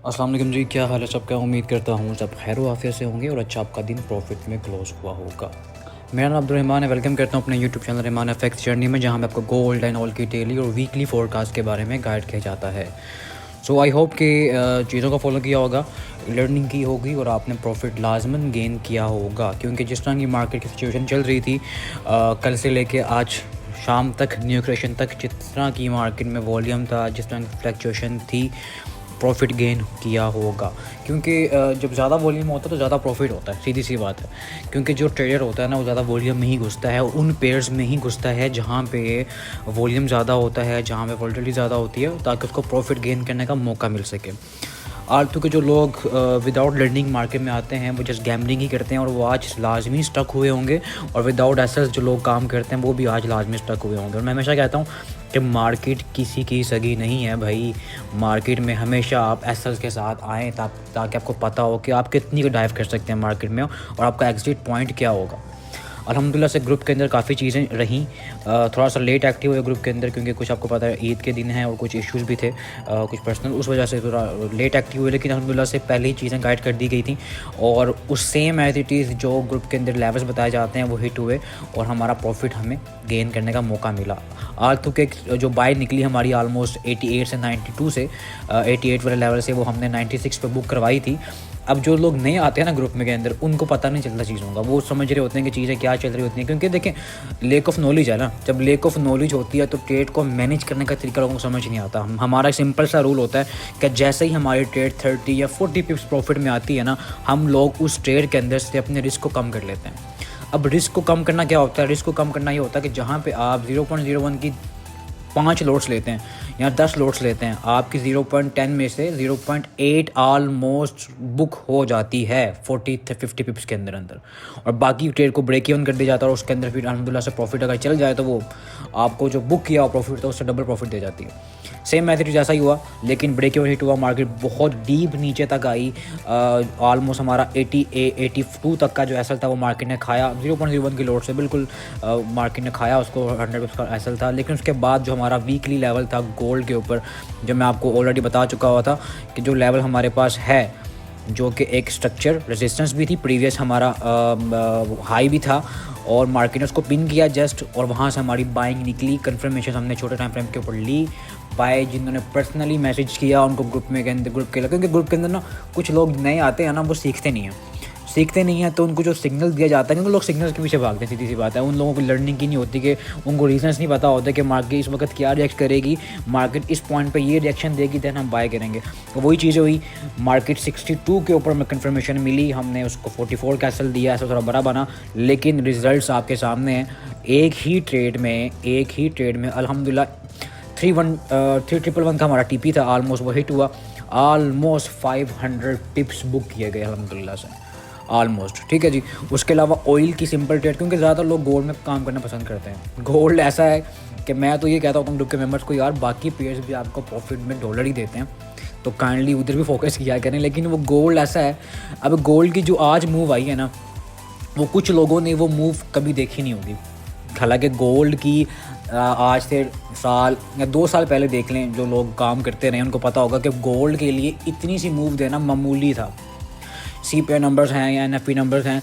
अस्सलाम वालेकुम जी, क्या हाल है सबका। उम्मीद करता हूँ सब खैर आफियत से होंगे और अच्छा आपका दिन प्रॉफिट में क्लोज हुआ होगा। मेरा नाम अब्दुलरहमान है। वेलकम करता हूँ अपने YouTube channel Rahman FX journey में, जहाँ मैं आपको गोल्ड एंड ऑल की डेली और वीकली फोरकास्ट के बारे में गाइड किया जाता है। सो आई होप कि चीज़ों को फॉलो किया होगा, लर्निंग की होगी और आपने प्रॉफिट लाजमन गेन किया होगा। क्योंकि जिस तरह की मार्केट की सिचुएशन चल रही थी कल से लेके आज शाम तक, न्यू क्रेशन तक, जिस तरह की मार्केट में वॉल्यूम था, जिस तरह की फ्लक्चुएशन थी, प्रॉफिट गेन किया होगा। क्योंकि जब ज़्यादा वॉल्यूम होता है तो ज़्यादा प्रॉफिट होता है, सीधी सी बात है। क्योंकि जो ट्रेडर होता है ना, वो ज़्यादा वॉल्यूम में ही घुसता है, उन पेयर्स में ही घुसता है जहाँ पे वॉल्यूम ज़्यादा होता है, जहाँ पे वोलेटिलिटी ज़्यादा होती है, ताकि उसको प्रॉफिट गेन करने का मौका मिल सके। आलतू के जो लोग विदाउट लर्निंग मार्केट में आते हैं, वो जस्ट गैम्बलिंग ही करते हैं और वो आज लाजमी स्टक हुए होंगे। और विदाउट एसेस जो लोग काम करते हैं वो भी आज लाजमी स्टक हुए होंगे। और मैं हमेशा कहता हूँ कि मार्केट किसी की सगी नहीं है भाई। मार्केट में हमेशा आप एसेस के साथ आएँ ताकि आपको पता हो कि आप कितनी डाइव कर सकते हैं मार्केट में और आपका एग्जिट पॉइंट क्या होगा। अल्हम्दुलिल्लाह से ग्रुप के अंदर काफ़ी चीज़ें रहीं। थोड़ा सा लेट एक्टिव हुए ग्रुप के अंदर, क्योंकि कुछ आपको पता है ईद के दिन हैं और कुछ इश्यूज़ भी थे, कुछ पर्सनल, उस वजह से थोड़ा लेट एक्टिव हुए। लेकिन अल्हम्दुलिल्लाह से पहले ही चीज़ें गाइड कर दी गई थी और उस सेम एज इट इज़ जो ग्रुप के अंदर लेवल्स बताए जाते हैं वो हिट हुए और हमारा प्रॉफिट हमें गेन करने का मौका मिला। आलतू के जो बाय निकली हमारी ऑलमोस्ट 88 से 92 से, 88 वाले लेवल से वो हमने 96 पे बुक करवाई थी। अब जो लोग नहीं आते हैं ना ग्रुप में के अंदर, उनको पता नहीं चलता चीज़ों का, वो समझ रहे होते हैं कि चीज़ें क्या चल रही होती हैं। क्योंकि देखें, लेक ऑफ नॉलेज है ना, जब लेक ऑफ नॉलेज होती है तो ट्रेड को मैनेज करने का तरीका लोगों को समझ नहीं आता। हमारा सिंपल सा रूल होता है कि जैसे ही हमारी ट्रेड 30 या 40 पिप्स प्रॉफिट में आती है ना, हम लोग उस ट्रेड के अंदर से अपने रिस्क को कम कर लेते हैं। अब रिस्क को कम करना क्या होता है? रिस्क को कम करना ये होता है कि जहाँ पे आप 0.01 की 5 लोड्स लेते हैं या 10 लोड्स लेते हैं, आपकी 0.10 में से 0.8 ऑलमोस्ट बुक हो जाती है 40-50 पिप्स के अंदर अंदर, और बाकी ट्रेड को ब्रेक इवन कर दिया जाता है और उसके अंदर फिर अल्हम्दुलिल्लाह से प्रॉफिट अगर चल जाए तो वो आपको जो बुक किया हुआ प्रॉफिट था उससे डबल प्रॉफिट दे जाती है। सेम मैथड जैसा ही हुआ, लेकिन ब्रेक इवन हिट हुआ, मार्केट बहुत डीप नीचे तक आई। ऑलमोस्ट हमारा 82 तक का जो एसल था वो मार्केट ने खाया, 0.01 की लोड से बिल्कुल मार्केट ने खाया उसको। 100 पिप्स का एसल था। लेकिन उसके बाद जो हमारा वीकली लेवल था गोल्ड के ऊपर, जो मैं आपको ऑलरेडी बता चुका हुआ था कि जो लेवल हमारे पास है, जो कि एक स्ट्रक्चर रेजिस्टेंस भी थी, प्रीवियस हमारा हाई भी था, और मार्केट ने उसको पिन किया जस्ट, और वहाँ से हमारी बाइंग निकली। कंफर्मेशन हमने छोटे टाइम फ्रेम के ऊपर ली। बाय जिन्होंने पर्सनली मैसेज किया उनको ग्रुप के, क्योंकि ग्रुप के अंदर ना कुछ लोग नए आते हैं ना, वो सीखते नहीं हैं तो उनको जो सिग्नल दिया जाता है, क्योंकि लोग सिग्नल्स के पीछे भागते हैं, सीधी सी बात है। उन लोगों को लर्निंग की नहीं होती, कि उनको रीजंस नहीं पता होता कि मार्केट इस वक्त क्या रिएक्ट करेगी, मार्केट इस पॉइंट पे ये रिएक्शन देगी, देन हम बाय करेंगे। तो वही चीज़ हुई, मार्केट 62 के ऊपर में कंफर्मेशन मिली, हमने उसको 44 कैसल दिया, ऐसा थोड़ा बड़ा बना, लेकिन रिजल्ट्स आपके सामने हैं। एक ही ट्रेड में अल्हम्दुलिल्लाह 311 का हमारा टीपी था, ऑलमोस्ट वो हिट हुआ। ऑलमोस्ट 500 पिप्स बुक किए गए अल्हम्दुलिल्लाह से, ऑलमोस्ट। ठीक है जी। उसके अलावा ऑयल की सिंपल ट्रेड, क्योंकि ज़्यादा लोग गोल्ड में काम करना पसंद करते हैं। गोल्ड ऐसा है कि मैं तो ये कहता हूँ ग्रुप के मेंबर्स को, यार बाकी पेयर्स भी आपको प्रॉफिट में डॉलर ही देते हैं, तो काइंडली उधर भी फोकस किया करें। लेकिन वो गोल्ड ऐसा है, अब गोल्ड की जो आज मूव आई है ना, वो कुछ लोगों ने वो मूव कभी देखी नहीं होगी। हालांकि गोल्ड की आज से साल या 2 साल पहले देख लें, जो लोग काम करते रहे उनको पता होगा कि गोल्ड के लिए इतनी सी मूव देना मामूली था। CPI नंबर्स हैं या NFP नंबर्स हैं,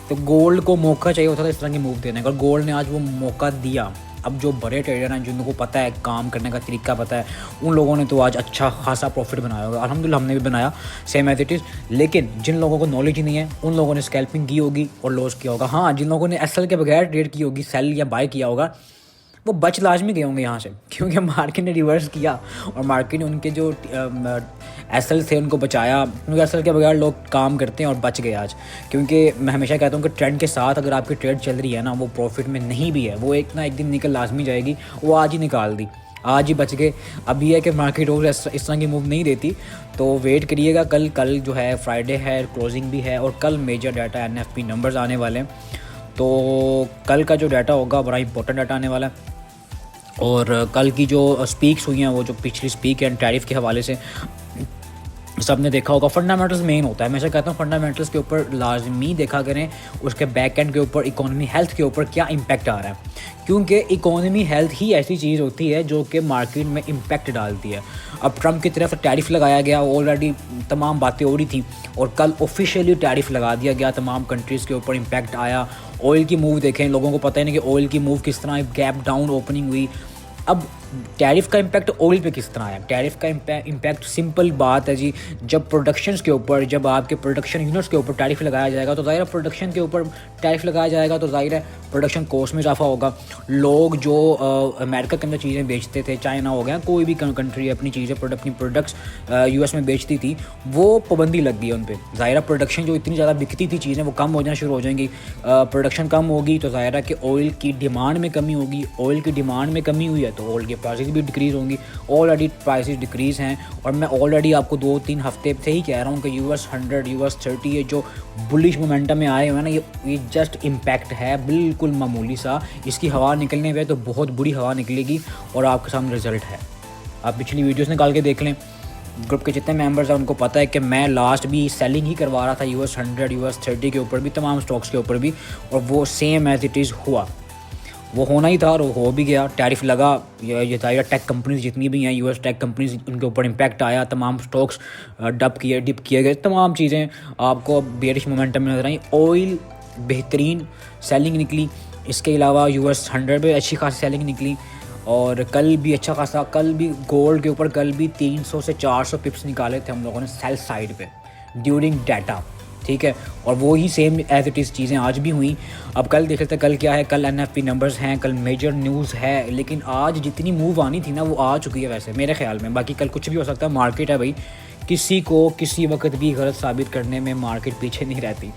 तो गोल्ड को मौका चाहिए होता था इस तरह की मूव देने का, और गोल्ड ने आज वो मौका दिया। अब जो बड़े ट्रेडर हैं, जिनको पता है काम करने का तरीका पता है, उन लोगों ने तो आज अच्छा खासा प्रॉफिट बनाया होगा। अल्हम्दुलिल्लाह हमने भी बनाया सेम एज इट इज़। लेकिन जिन लोगों को नॉलेज ही नहीं है, उन लोगों ने स्कैल्पिंग की होगी और लॉस किया होगा। हाँ, जिन लोगों ने SL के बगैर ट्रेड की होगी, सेल या बाय किया होगा, वो बच लाजमी गए होंगे यहाँ से, क्योंकि मार्केट ने रिवर्स किया और मार्केट ने उनके जो एसल थे उनको बचाया। क्योंकि एसल के बगैर लोग काम करते हैं और बच गए आज। क्योंकि मैं हमेशा कहता हूँ कि ट्रेंड के साथ अगर आपकी ट्रेड चल रही है ना, वो प्रॉफिट में नहीं भी है, वो एक ना एक दिन निकल लाजमी जाएगी। वो आज ही निकाल दी, आज ही बच गए। अब ये है कि मार्केट रोज इस तरह की मूव नहीं देती, तो वेट करिएगा। कल जो है फ्राइडे है, क्लोजिंग भी है, और कल मेजर डाटा NFP नंबर्स आने वाले हैं। तो कल का जो डाटा होगा बड़ा इंपॉर्टेंट डाटा आने वाला है। और कल की जो स्पीक्स हुई हैं, वो जो पिछली स्पीक एंड टैरिफ के हवाले से, सब ने देखा होगा फंडामेंटल्स मेन होता है। मैं ऐसा कहता हूँ फंडामेंटल्स के ऊपर लाजमी देखा करें, उसके बैक एंड के ऊपर इकोनॉमी हेल्थ के ऊपर क्या इम्पैक्ट आ रहा है, क्योंकि इकोनॉमी हेल्थ ही ऐसी चीज़ होती है जो कि मार्केट में इम्पैक्ट डालती है। अब ट्रम्प की तरफ टैरिफ लगाया गया, ऑलरेडी तमाम बातें हो रही थी और कल ऑफिशियली टैरिफ लगा दिया गया, तमाम कंट्रीज़ के ऊपर इम्पैक्ट आया। ऑयल की मूव देखें, लोगों को पता ही नहीं कि ऑयल की मूव किस तरह गैप डाउन ओपनिंग हुई। अब टैरिफ का इम्पैक्ट ऑयल पे किस तरह है? टैरिफ का इम्पैक्ट सिंपल बात है जी, जब प्रोडक्शंस के ऊपर, जब आपके प्रोडक्शन यूनिट्स के ऊपर टैरिफ लगाया जाएगा तो ज़ाहिर है प्रोडक्शन के ऊपर टैरिफ लगाया जाएगा तो ज़ाहिर है प्रोडक्शन कॉस्ट में इजाफा होगा। लोग जो अमेरिका के अंदर चीज़ें बेचते थे, चाइना हो गया, कोई भी कंट्री अपनी चीज़ें अपनी प्रोडक्ट्स यूएस में बेचती थी, वो पाबंदी लग गई है उन पर। ज़ाहिर है प्रोडक्शन जो इतनी ज़्यादा बिकती थी चीज़ें वो कम हो जाना शुरू हो जाएंगी। प्रोडक्शन कम होगी तो ज़ाहिर है कि ऑयल की डिमांड में कमी होगी। ऑयल की डिमांड में कमी हुई है तो ऑयल के प्राइसेस भी डिक्रीज़ होंगी। ऑलरेडी प्राइसेस डिक्रीज़ हैं और मैं ऑलरेडी आपको 2-3 हफ्ते से ही कह रहा हूँ कि US 100 US 30 ये जो बुलिश मोमेंटम में आए हुए हैं ना, ये जस्ट इम्पैक्ट है, बिल्कुल मामूली सा। इसकी हवा निकलने पे तो बहुत बुरी हवा निकलेगी और आपके सामने रिजल्ट है। आप पिछली वीडियोस निकाल के देख लें, ग्रुप के जितने मेंबर्स हैं उनको पता है कि मैं लास्ट भी सेलिंग ही करवा रहा था US 100 US 30 के ऊपर भी, तमाम स्टॉक्स के ऊपर भी, और वो सेम एज इट इज़ हुआ। वो होना ही था और हो भी गया। टैरिफ लगा, ये था टेक कंपनीज जितनी भी हैं, US टेक कंपनीज, उनके ऊपर इम्पैक्ट आया, तमाम स्टॉक्स डिप किए गए, तमाम चीज़ें आपको बेरिश मोमेंटम में नजर आई। ऑयल बेहतरीन सेलिंग निकली, इसके अलावा US 100 पे अच्छी खासी सेलिंग निकली और कल भी अच्छा खासा, कल भी गोल्ड के ऊपर कल भी 300 से 400 पिप्स निकाले थे हम लोगों ने सेल साइड पे ड्यूरिंग डाटा, ठीक है। और वो ही सेम एज इट इज़ चीज़ें आज भी हुई। अब कल देख लेते हैं कल क्या है। कल NFP नंबर्स हैं, कल मेजर न्यूज़ है, लेकिन आज जितनी मूव आनी थी ना वो आ चुकी है वैसे मेरे ख्याल में। बाकी कल कुछ भी हो सकता है, मार्केट है भाई, किसी को किसी वक्त भी गलत साबित करने में मार्केट पीछे नहीं रहती।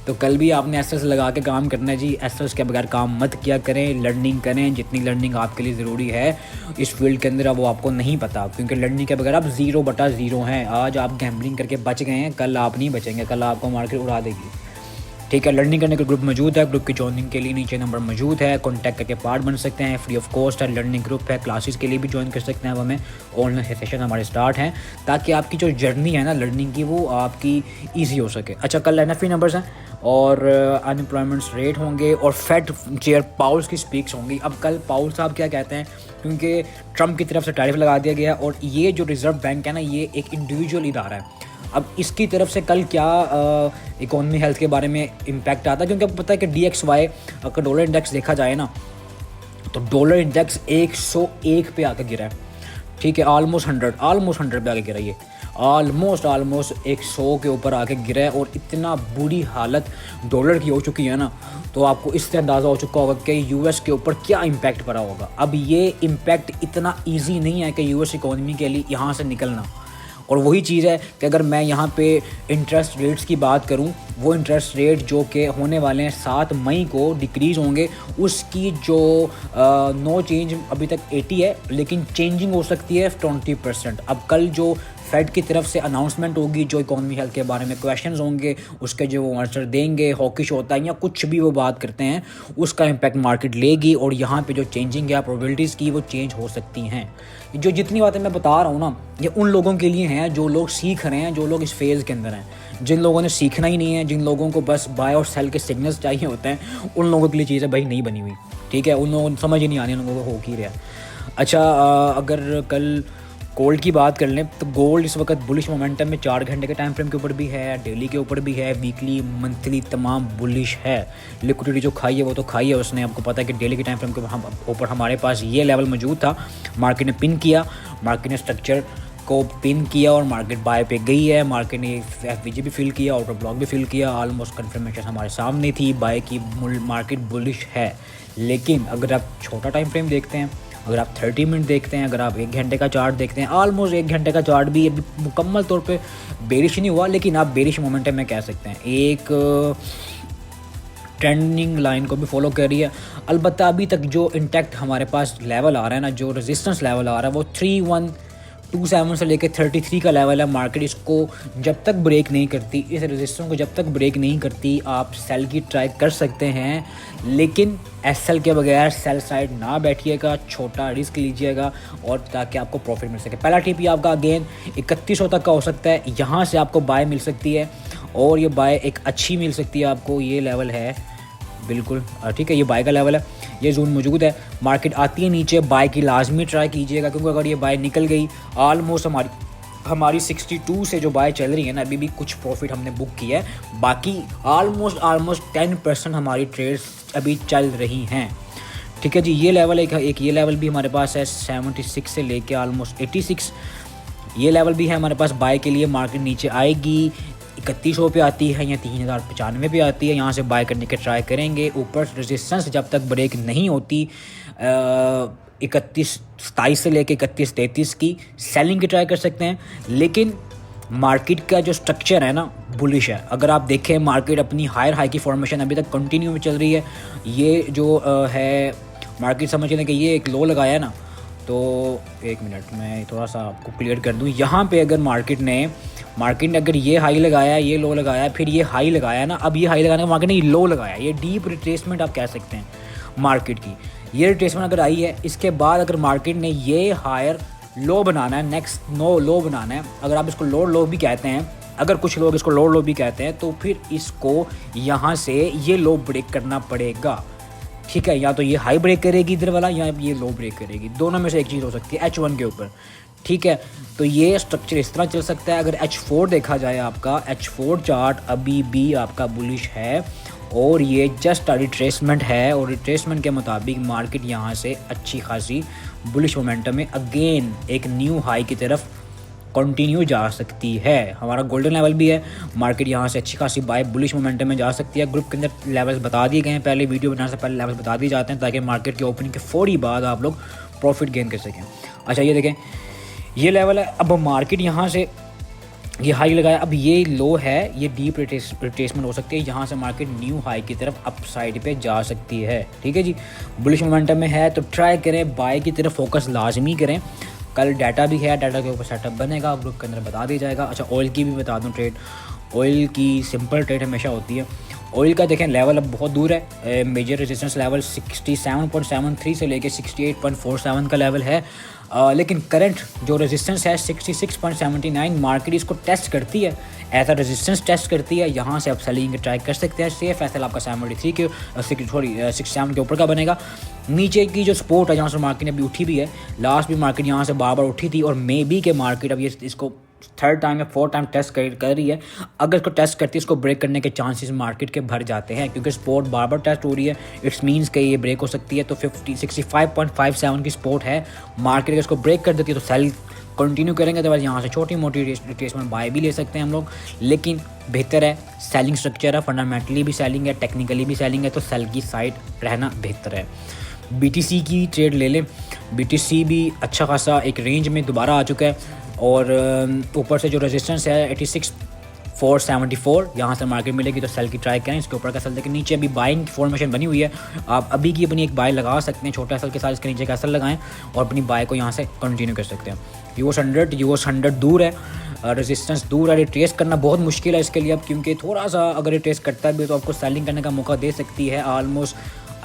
तो कल भी आपने एसेस लगा के काम करना है जी। एसेस के बगैर काम मत किया करें, लर्निंग करें, जितनी लर्निंग आपके लिए ज़रूरी है इस फील्ड के अंदर, अब वो आपको नहीं पता, क्योंकि लर्निंग के बगैर आप 0/0 हैं। आज आप गैम्बलिंग करके बच गए हैं, कल आप नहीं बचेंगे, कल आपको मार्केट उड़ा देगी, ठीक है। लर्निंग करने का ग्रुप मौजूद है, ग्रुप की ज्वाइनिंग के लिए नीचे नंबर मौजूद है, कॉन्टैक्ट करके पार्ट बन सकते हैं, फ्री ऑफ कॉस्ट है। लर्निंग ग्रुप है, क्लासेस के लिए भी ज्वाइन कर सकते हैं। अब हमें ऑनलाइन सेशन हमारे स्टार्ट हैं ताकि आपकी जो जर्नी है ना लर्निंग की वो आपकी ईजी हो सके। अच्छा, कल NFP नंबर्स हैं और अनएम्प्लॉयमेंट रेट होंगे और फेड चेयर पाउल्स की स्पीक्स होंगी। अब कल पाउल साहब क्या कहते हैं, क्योंकि ट्रम्प की तरफ से टैरिफ लगा दिया गया और ये जो रिज़र्व बैंक है ना ये एक इंडिविजुअल इदारा है। अब इसकी तरफ से कल क्या इकोनॉमी हेल्थ के बारे में इम्पैक्ट आता है, क्योंकि आपको पता है कि DXY अगर डॉलर इंडेक्स देखा जाए ना तो डॉलर इंडेक्स 101 पे आकर गिरा है, ठीक है। ऑलमोस्ट 100 पे आके गिरा, ये ऑलमोस्ट 100 के ऊपर आके गिरा है और इतना बुरी हालत डॉलर की हो चुकी है ना, तो आपको इससे अंदाज़ा हो चुका होगा कि US के ऊपर क्या इम्पैक्ट पड़ा होगा। अब ये इम्पैक्ट इतना ईजी नहीं है कि US इकोनॉमी के लिए यहाँ से निकलना। और वही चीज़ है कि अगर मैं यहाँ पे इंटरेस्ट रेट्स की बात करूँ, वो इंटरेस्ट रेट जो कि होने वाले हैं 7 मई को डिक्रीज़ होंगे, उसकी जो नो चेंज अभी तक 80 है, लेकिन चेंजिंग हो सकती है 20%। अब कल जो फेड की तरफ से अनाउंसमेंट होगी, जो इकोनॉमी हेल्थ के बारे में क्वेश्चंस होंगे उसके जो वो आंसर देंगे, हॉकिश होता है या कुछ भी वो बात करते हैं, उसका इम्पैक्ट मार्केट लेगी और यहाँ पे जो चेंजिंग है प्रोबेबिलिटीज़ की वो चेंज हो सकती हैं। जो जितनी बातें मैं बता रहा हूँ ना ये उन लोगों के लिए हैं जो लोग सीख रहे हैं, जो लोग इस फेज़ के अंदर हैं। जिन लोगों ने सीखना ही नहीं है, जिन लोगों को बस बाय और सेल के सिग्नल्स चाहिए होते हैं, उन लोगों के लिए चीज़ें भाई नहीं बनी हुई, ठीक है। उन लोगों को समझ ही नहीं आनी, उन लोगों को हो ही रहा। अच्छा, अगर कल गोल्ड की बात कर लें तो गोल्ड इस वक्त बुलिश मोमेंटम में 4 घंटे के टाइम फ्रेम के ऊपर भी है, डेली के ऊपर भी है, वीकली मंथली तमाम बुलिश है। लिक्विडिटी जो खाई है वो तो खाई है उसने। आपको पता है कि डेली के टाइम फ्रेम के ऊपर हमारे पास ये लेवल मौजूद था, मार्केट ने पिन किया, मार्केट ने स्ट्रक्चर को पिन किया और मार्केट बाय पे गई है। मार्केट ने FVG भी फिल किया, आउटर ब्लॉक भी फिल किया, ऑलमोस्ट कन्फर्मेशन हमारे सामने थी, बाय की मार्केट बुलिश है। लेकिन अगर आप छोटा टाइम फ्रेम देखते हैं, अगर आप 30 मिनट देखते हैं, अगर आप 1 घंटे का चार्ट देखते हैं, ऑलमोस्ट 1 घंटे का चार्ट भी अभी मुकम्मल तौर पे बेरिश नहीं हुआ, लेकिन आप बेरिश मोमेंटम में कह सकते हैं। एक ट्रेंडिंग लाइन को भी फॉलो कर रही है। अलबत्ता अभी तक जो इंटैक्ट हमारे पास लेवल आ रहा है ना, जो रेजिस्टेंस लेवल आ रहा है वो 27 से लेकर 33 का लेवल है। मार्केट इसको जब तक ब्रेक नहीं करती, इस रेजिस्टेंस को जब तक ब्रेक नहीं करती, आप सेल की ट्राई कर सकते हैं, लेकिन एसएल के बगैर सेल साइड ना बैठिएगा, छोटा रिस्क लीजिएगा और ताकि आपको प्रॉफिट मिल सके। पहला टिप आपका अगेन 3100 तक का हो सकता है, यहाँ से आपको बाय मिल सकती है और ये बाय एक अच्छी मिल सकती है आपको। ये लेवल है बिल्कुल ठीक है, ये बाय का लेवल है, ये जोन मौजूद है। मार्केट आती है नीचे, बाय की लाजमी ट्राई कीजिएगा, क्योंकि अगर ये बाय निकल गई, ऑलमोस्ट हमारी 62 से जो बाय चल रही है ना, अभी भी कुछ प्रॉफिट हमने बुक किया है, बाकी ऑलमोस्ट 10% हमारी ट्रेड्स अभी चल रही हैं। ठीक है जी, ये लेवल एक ये लेवल भी हमारे पास है 76 से लेके ऑलमोस्ट 86, ये लेवल भी है हमारे पास बाय के लिए। मार्केट नीचे आएगी 3100 पे आती है या 3095 पे आती है, यहाँ से बाय करने के ट्राई करेंगे। ऊपर रेजिस्टेंस जब तक ब्रेक नहीं होती 27 से लेके 33 की सेलिंग की ट्राई कर सकते हैं। लेकिन मार्केट का जो स्ट्रक्चर है ना, बुलिश है। अगर आप देखें, मार्केट अपनी हाई की फॉर्मेशन अभी तक कंटिन्यू में चल रही है। ये जो है मार्केट समझ लें कि ये एक लो लगाया है ना, तो एक मिनट मैं थोड़ा सा आपको क्लियर कर दूं। यहाँ पे अगर मार्केट ने अगर ये हाई लगाया, ये लो लगाया, फिर ये हाई लगाया ना, अब ये हाई लगाने का मार्केट ने लो लगाया, ये डीप रिट्रेसमेंट आप कह सकते हैं मार्केट की। ये रिट्रेसमेंट अगर आई है, इसके बाद अगर मार्केट ने ये हायर लो बनाना है, नेक्स्ट लो बनाना है, अगर आप इसको लो भी कहते हैं, अगर कुछ लोग इसको लो भी कहते हैं, तो फिर इसको यहाँ से ये लो ब्रेक करना पड़ेगा। ठीक है, या तो ये हाई ब्रेक करेगी इधर वाला, या ये लो ब्रेक करेगी, दोनों में से एक चीज़ हो सकती है H1 के ऊपर। ठीक है, तो ये स्ट्रक्चर इस तरह चल सकता है। अगर H4 देखा जाए, आपका H4 चार्ट अभी भी आपका बुलिश है और ये जस्ट रिट्रेसमेंट है, और रिट्रेसमेंट के मुताबिक मार्केट यहाँ से अच्छी खासी बुलिश मोमेंटम में अगेन एक न्यू हाई की तरफ कंटिन्यू जा सकती है। हमारा गोल्डन लेवल भी है, मार्केट यहाँ से अच्छी खासी बाय बुलिश मोमेंटम में जा सकती है। ग्रुप के अंदर लेवल्स बता दिए गए हैं, पहले वीडियो बनाने से पहले लेवल्स बता दिए जाते हैं, ताकि मार्केट के ओपनिंग के फौरी बाद आप लोग प्रॉफिट गेन कर सकें। अच्छा, ये देखें, ये लेवल है। अब मार्केट यहाँ से ये हाई लगाया, अब ये लो है, ये डीप रिट्रेसमेंट हो सकती है, यहाँ से मार्केट न्यू हाई की तरफ अप साइड पे जा सकती है। ठीक है जी, बुलिश मोमेंटम में है तो ट्राई करें, बाय की तरफ फोकस लाजमी करें। कल डाटा भी है, डाटा के ऊपर सेटअप बनेगा, ग्रुप के अंदर बता दिया जाएगा। अच्छा, ऑयल की भी बता दूं ट्रेड, ऑयल की सिंपल ट्रेड हमेशा होती है। ऑयल का देखें लेवल अब बहुत दूर है, मेजर रेजिस्टेंस लेवल 67.73 से लेके 68.47 का लेवल है, लेकिन करंट जो रेजिस्टेंस है 66.79, मार्केट इसको टेस्ट करती है, ऐसा रेजिस्टेंस टेस्ट करती है, यहाँ से आप सेलिंग ट्राई कर सकते हैं। सेफ एसएल आपका 73 के 67 के ऊपर का बनेगा। नीचे की जो सपोर्ट है, जहाँ से मार्केट अभी उठी भी है, लास्ट भी मार्केट यहाँ से बार उठी थी, और मे बी के मार्केट अब ये इसको 3rd टाइम या 4th टाइम टेस्ट कर रही है। अगर इसको टेस्ट करती है, इसको ब्रेक करने के चांसेस मार्केट के भर जाते हैं, क्योंकि सपोर्ट बार टेस्ट हो रही है, इट्स मीन्स कि ये ब्रेक हो सकती है। तो 65.57 की सपोर्ट है, मार्केट अगर इसको ब्रेक कर देती है तो सेल कंटिन्यू करेंगे, तो यहाँ से छोटी मोटी रिट्रेसमेंट बाय भी ले सकते हैं हम लोग। लेकिन बेहतर है, सेलिंग स्ट्रक्चर है, फंडामेंटली भी सेलिंग है, टेक्निकली भी सेलिंग है, तो सेल की साइड रहना बेहतर है। BTC की ट्रेड ले लें, BTC भी अच्छा खासा एक रेंज में दोबारा आ चुका है, और ऊपर से जो रेजिस्टेंस है 86.474, यहाँ से मार्केट मिलेगी तो सेल की ट्राई करें। इसके ऊपर का सेल देखें, नीचे अभी बाइंग फॉर्मेशन बनी हुई है, आप अभी की अपनी एक बाय लगा सकते हैं, छोटा सेल के साथ इसके नीचे का सेल लगाएं और अपनी बाय को यहाँ से कंटिन्यू कर सकते हैं। यूएस 100 दूर है, रेजिस्टेंस दूर है, रिट्रेस करना बहुत मुश्किल है इसके लिए अब, क्योंकि थोड़ा सा अगर रिट्रेस करता भी तो आपको सेलिंग करने का मौका दे सकती है। ऑलमोस्ट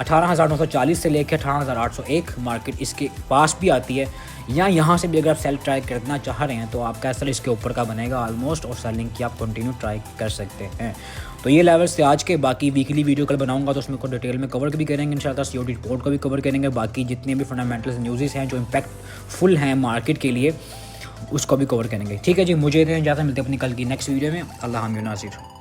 18,940 से लेकर 18,801 मार्केट इसके पास भी आती है, या यहाँ से भी अगर आप सेल ट्राई करना चाह रहे हैं तो आपका सेल इसके ऊपर का बनेगा ऑलमोस्ट, और सेलिंग की आप कंटिन्यू ट्राई कर सकते हैं। तो ये लेवल्स थे आज के। बाकी वीकली वीडियो कल बनाऊंगा तो उसमें को डिटेल में कवर भी करेंगे इंशाल्लाह, COD रिपोर्ट को भी कवर करेंगे, बाकी जितने भी फंडामेंटल्स न्यूज़ हैं जो इम्पैक्टफुल हैं मार्केट के लिए उसको भी कवर करेंगे। ठीक है जी, मुझे इजाज़त, मिलते हैं अपनी कल की नेक्स्ट वीडियो में। अल्लाह हामिद नासिर।